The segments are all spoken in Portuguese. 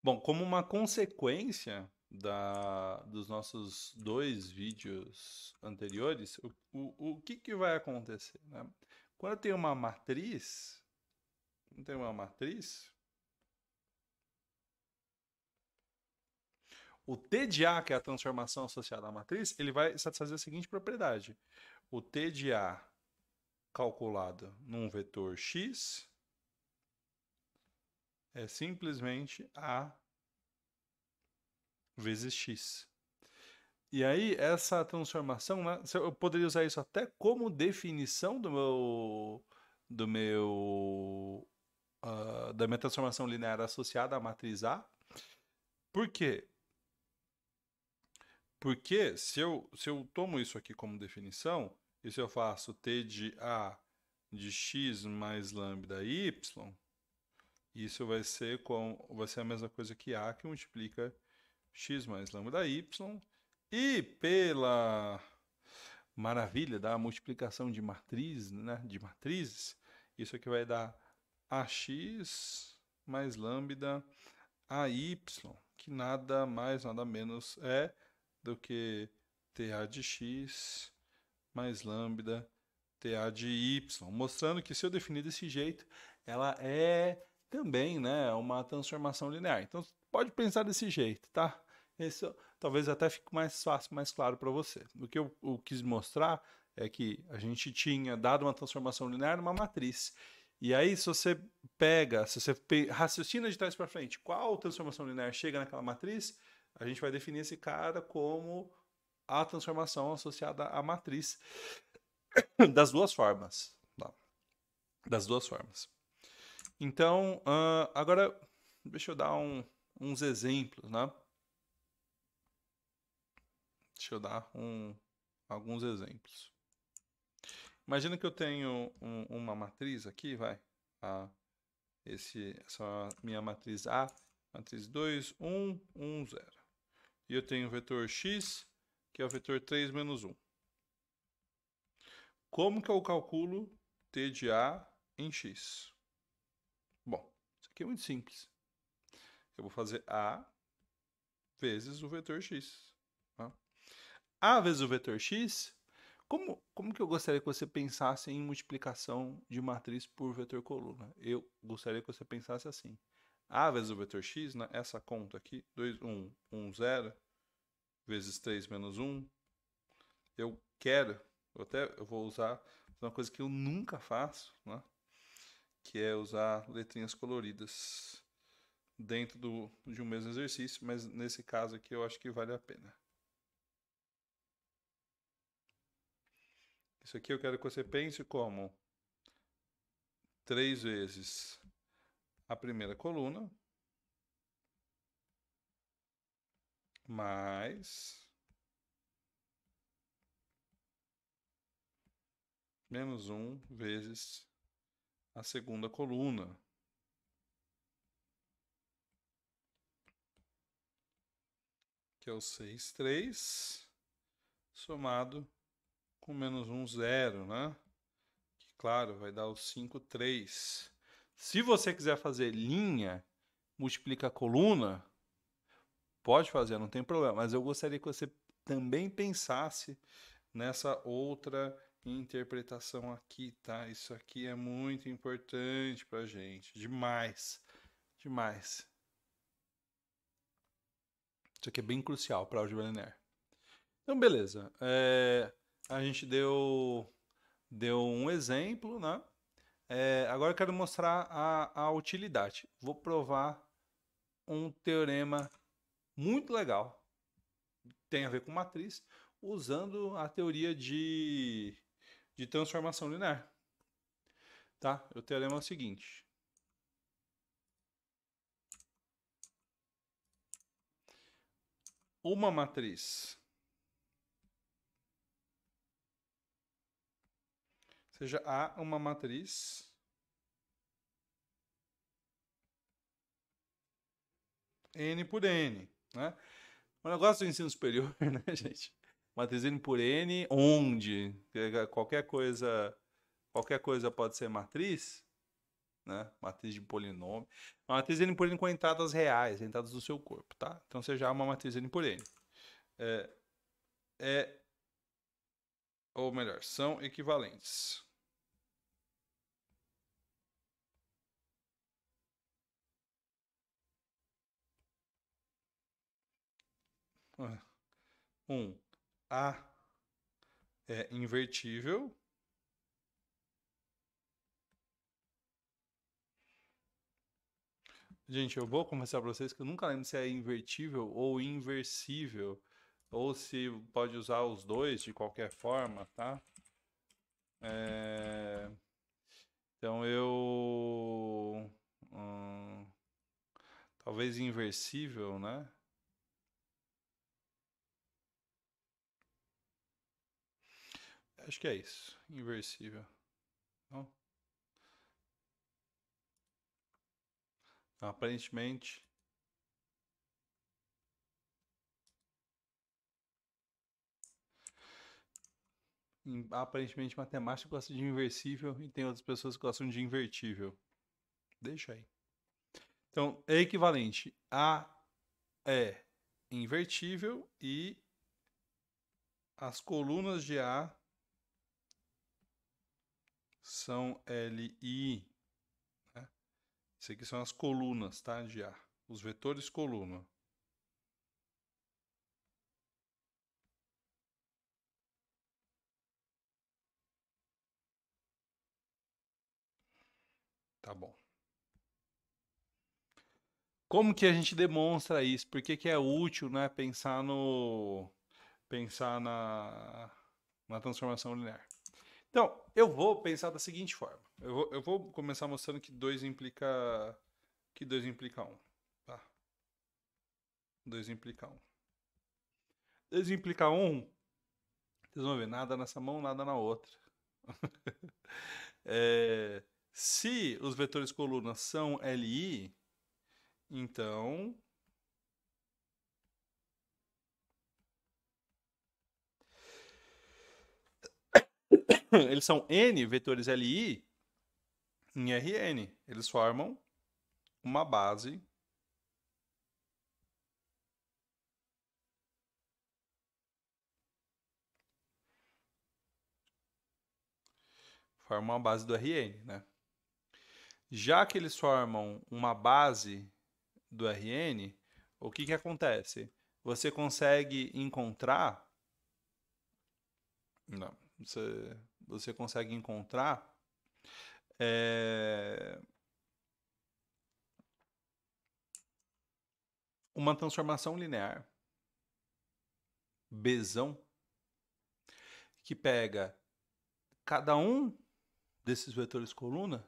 Bom, como uma consequência dos nossos dois vídeos anteriores, o que que vai acontecer, né? Quando eu tenho uma matriz, quando tem uma matriz, o T de A, que é a transformação associada à matriz, ele vai satisfazer a seguinte propriedade. O T de A calculado num vetor x é simplesmente A vezes x. E aí, essa transformação, né, eu poderia usar isso até como definição da minha transformação linear associada à matriz A. Por quê? Porque se eu tomo isso aqui como definição, e se eu faço t de A de x mais lambda y, isso vai ser a mesma coisa que A que multiplica x mais lambda y. E pela maravilha da multiplicação de matriz, né, de matrizes, isso aqui vai dar ax mais lambda ay, que nada mais, nada menos é do que TA de x mais lambda TA de y, mostrando que se eu definir desse jeito, ela é também, né, uma transformação linear. Então, pode pensar desse jeito, tá? Isso talvez até fique mais fácil, mais claro para você. O que eu quis mostrar é que a gente tinha dado uma transformação linear numa matriz. E aí, se você pega, se você raciocina de trás para frente, qual transformação linear chega naquela matriz, a gente vai definir esse cara como a transformação associada à matriz das duas formas. Tá? Das duas formas. Então, agora, deixa eu dar uns exemplos, né? Deixa eu dar alguns exemplos. Imagina que eu tenho uma matriz aqui, vai. A, essa minha matriz A, matriz 2, 1, 1, 0. E eu tenho o vetor x, que é o vetor 3 menos 1. Como que eu calculo t de A em x? Bom, isso aqui é muito simples. Eu vou fazer A vezes o vetor x. Tá? A vezes o vetor x, como que eu gostaria que você pensasse em multiplicação de matriz por vetor coluna? Eu gostaria que você pensasse assim. A vezes o vetor x, né, essa conta aqui, 2, 1, 1, 0, vezes 3 menos 1, eu quero, eu vou usar uma coisa que eu nunca faço, né, que é usar letrinhas coloridas dentro de um mesmo exercício, mas nesse caso aqui eu acho que vale a pena. Isso aqui eu quero que você pense como 3 vezes a primeira coluna, mais menos 1 vezes a segunda coluna. Que é o 6, 3, somado com menos 1, 0, né? Que, claro, vai dar o 5, 3. Se você quiser fazer linha, multiplica a coluna, pode fazer, não tem problema. Mas eu gostaria que você também pensasse nessa outra interpretação aqui, tá? Isso aqui é muito importante pra gente. Demais. Demais. Isso aqui é bem crucial para álgebra linear. Então, beleza. A gente deu um exemplo, né? Agora eu quero mostrar a utilidade. Vou provar um teorema muito legal. Tem a ver com matriz, usando a teoria de transformação linear. Tá? O teorema é o seguinte. Uma matriz, seja A uma matriz N por N, né? O negócio do ensino superior, né, gente? Matriz N por N, onde qualquer coisa pode ser matriz, né? Matriz de polinômio. Uma matriz N por N com entradas reais, entradas do seu corpo, tá? Então você já é uma matriz N por N. É, ou melhor, são equivalentes. A é invertível. Gente, eu vou confessar para vocês que eu nunca lembro se é invertível ou inversível, ou se pode usar os dois de qualquer forma, tá? É... Então eu. Talvez inversível, né? Acho que é isso. Inversível. Não? Aparentemente. Aparentemente, matemática gosta de inversível e tem outras pessoas que gostam de invertível. Deixa aí. Então, é equivalente. A é invertível e as colunas de A são LI. Né? Isso aqui são as colunas, tá? De A. Os vetores coluna. Tá bom. Como que a gente demonstra isso? Por que que é útil, né, pensar na transformação linear? Então, eu vou pensar da seguinte forma. Eu vou começar mostrando que 2 implica 1, tá? 2 implica 1. 2 implica 1, vocês vão ver, nada nessa mão, nada na outra. É, se os vetores colunas são LI, então eles são N vetores LI em Rn. Eles formam uma base do Rn, né? Já que eles formam uma base do Rn, o que que acontece? Você consegue encontrar, não, você consegue encontrar é, uma transformação linear Bzão que pega cada um desses vetores coluna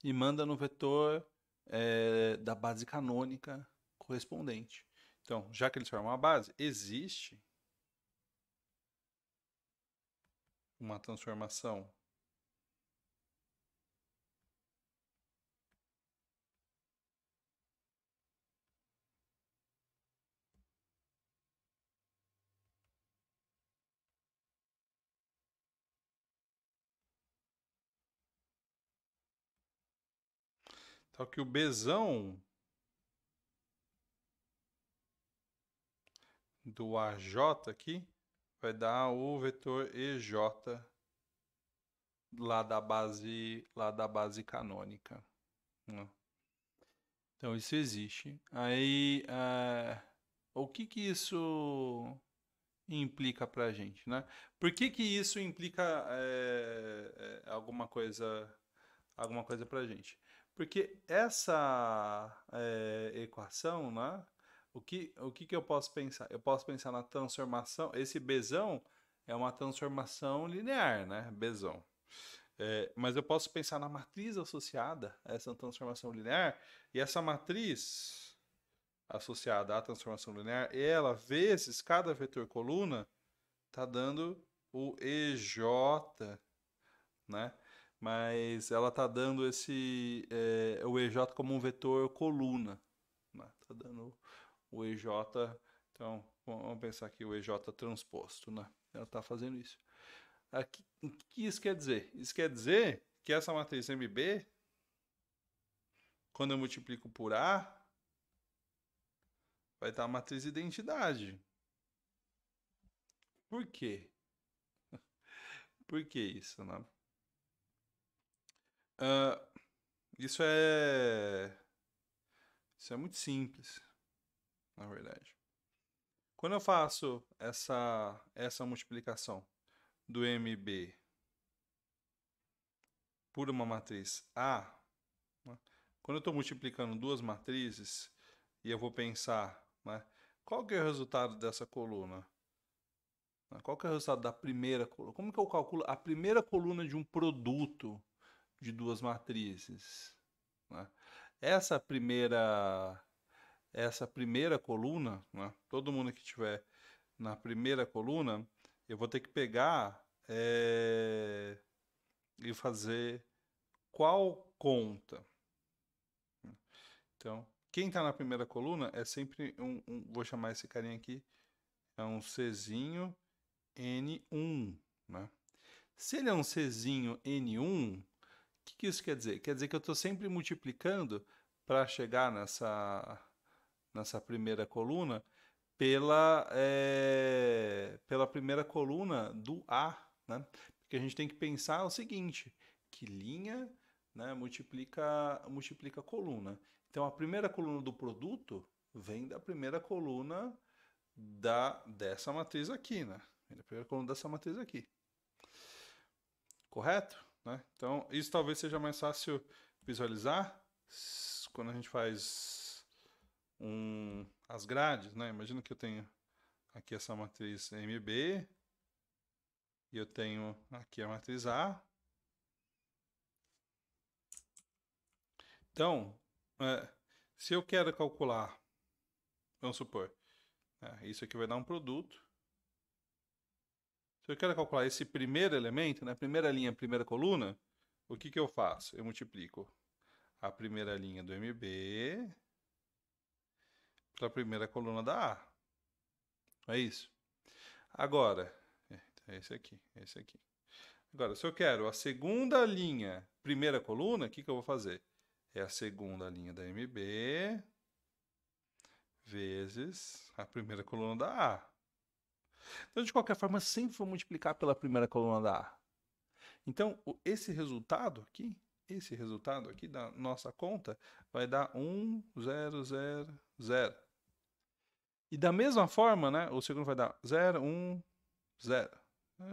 e manda no vetor da base canônica correspondente. Então, já que eles formam uma base, existe uma transformação tal que o Bzão do AJ aqui vai dar o vetor EJ lá da base canônica, né? Então isso existe. Aí, o que que isso implica para a gente, né? Por que que isso implica alguma coisa para a gente? Porque essa equação, né? O que que eu posso pensar? Eu posso pensar na transformação. Esse Bzão é uma transformação linear, né? Bzão. Mas eu posso pensar na matriz associada a essa transformação linear, e essa matriz associada à transformação linear, ela, vezes cada vetor coluna, está dando o EJ, né? Mas ela está dando o EJ como um vetor coluna, né? Tá dando o EJ, então vamos pensar aqui o EJ transposto, né? Ela está fazendo isso. O que isso quer dizer? Isso quer dizer que essa matriz MB quando eu multiplico por A, vai estar a matriz identidade. Por quê? Por que isso, né? Ah, isso é... Isso é muito simples, na verdade. Quando eu faço essa multiplicação do MB por uma matriz A, né? Quando eu estou multiplicando duas matrizes e eu vou pensar, né, qual que é o resultado dessa coluna? Qual que é o resultado da primeira coluna? Como que eu calculo a primeira coluna de um produto de duas matrizes, né? Essa primeira, essa primeira coluna, né, todo mundo que tiver na primeira coluna, eu vou ter que pegar e fazer qual conta. Então, quem está na primeira coluna é sempre vou chamar esse carinha aqui, é um Czinho N1, né? Se ele é um Czinho N1, o que isso quer dizer? Quer dizer que eu estou sempre multiplicando para chegar nessa primeira coluna pela primeira coluna do A, né? Porque a gente tem que pensar o seguinte, que linha, né, multiplica coluna. Então, a primeira coluna do produto vem da primeira coluna dessa matriz aqui, né? Vem da primeira coluna dessa matriz aqui. Correto? Né? Então, isso talvez seja mais fácil visualizar quando a gente faz as grades, né? Imagina que eu tenho aqui essa matriz MB e eu tenho aqui a matriz A. Então, se eu quero calcular, vamos supor, isso aqui vai dar um produto. Se eu quero calcular esse primeiro elemento, né, primeira linha, primeira coluna, o que eu faço? Eu multiplico a primeira linha do MB pela primeira coluna da A. É isso. Agora, é esse aqui, é esse aqui. Agora, se eu quero a segunda linha, primeira coluna, o que eu vou fazer? É a segunda linha da MB vezes a primeira coluna da A. Então, de qualquer forma, sempre vou multiplicar pela primeira coluna da A. Então, esse resultado aqui da nossa conta vai dar 1, 0, 0, 0. E da mesma forma, né, o segundo vai dar 0, 1, 0.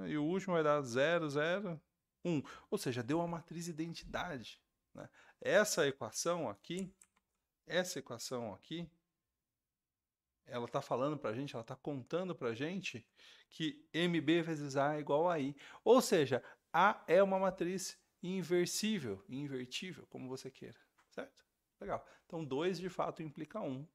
E o último vai dar 0, 0, 1. Ou seja, deu uma matriz identidade. Né? Essa equação aqui, ela está falando para a gente, ela está contando para a gente que MB vezes A é igual a I. Ou seja, A é uma matriz inversível, invertível, como você queira. Certo? Legal. Então, 2 de fato implica 1.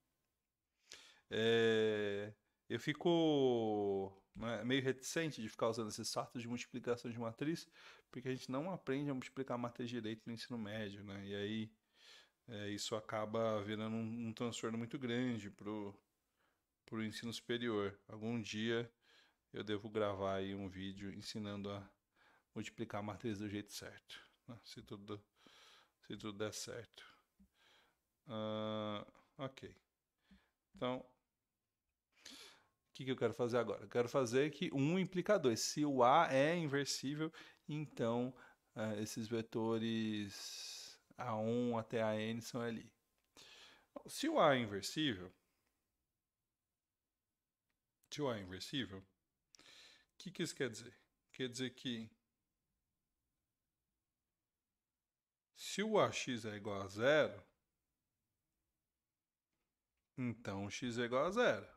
Eu fico, né, meio reticente de ficar usando esses fatos de multiplicação de matriz, porque a gente não aprende a multiplicar matriz direito no ensino médio, né? E aí isso acaba virando um transtorno muito grande para o ensino superior. Algum dia eu devo gravar aí um vídeo ensinando a multiplicar a matriz do jeito certo, né? Se tudo der certo. Ok. Então, o que eu quero fazer agora? Eu quero fazer que 1 implica 2. Se o A é inversível, então esses vetores A1 até AN são ali. Se o A é inversível, o que isso quer dizer? Quer dizer que se o AX é igual a 0, então o x é igual a 0.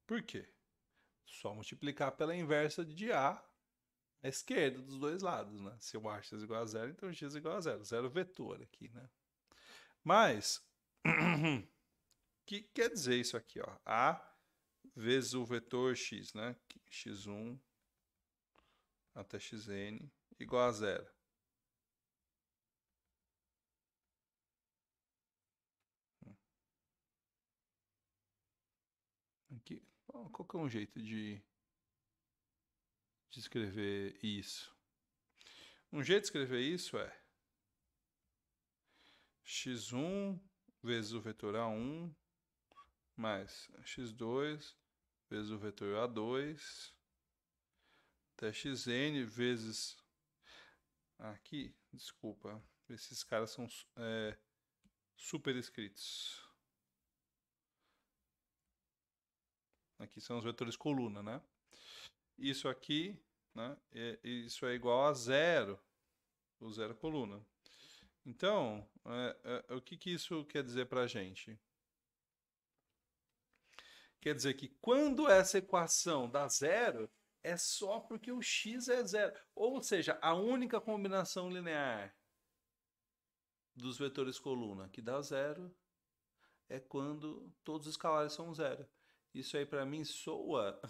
Por quê? Só multiplicar pela inversa de A à esquerda dos dois lados, né? Se o AX é igual a 0, então o x é igual a 0. Zero vetor aqui, né? Mas, o que quer dizer isso aqui, ó? A vezes o vetor x, né? x1 até xn igual a 0. Aqui, qual que é um jeito de escrever isso? Um jeito de escrever isso é x1 vezes o vetor A1 mais x2 vezes o vetor A2 até xn vezes... Aqui, desculpa, esses caras são superescritos. Aqui são os vetores coluna, né? Isso aqui, né? Isso é igual a zero, o zero coluna. Então, o que isso quer dizer para a gente? Quer dizer que quando essa equação dá zero, é só porque o x é zero. Ou seja, a única combinação linear dos vetores coluna que dá zero é quando todos os escalares são zero. Isso aí para mim soa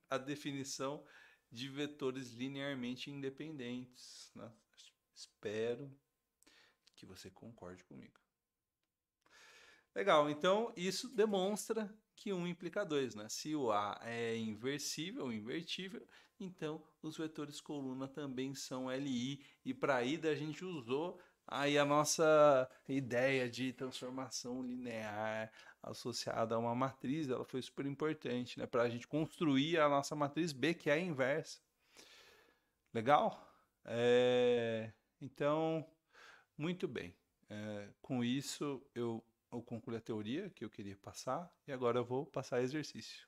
a definição de vetores linearmente independentes, né? Espero que você concorde comigo. Legal, então isso demonstra que 1 implica 2, né? Se o A é inversível ou invertível, então os vetores coluna também são LI. E para ida a gente usou aí a nossa ideia de transformação linear associada a uma matriz, ela foi super importante, né? Para a gente construir a nossa matriz B, que é a inversa. Legal? Então, muito bem. Com isso, eu concluí a teoria que eu queria passar e agora eu vou passar exercício.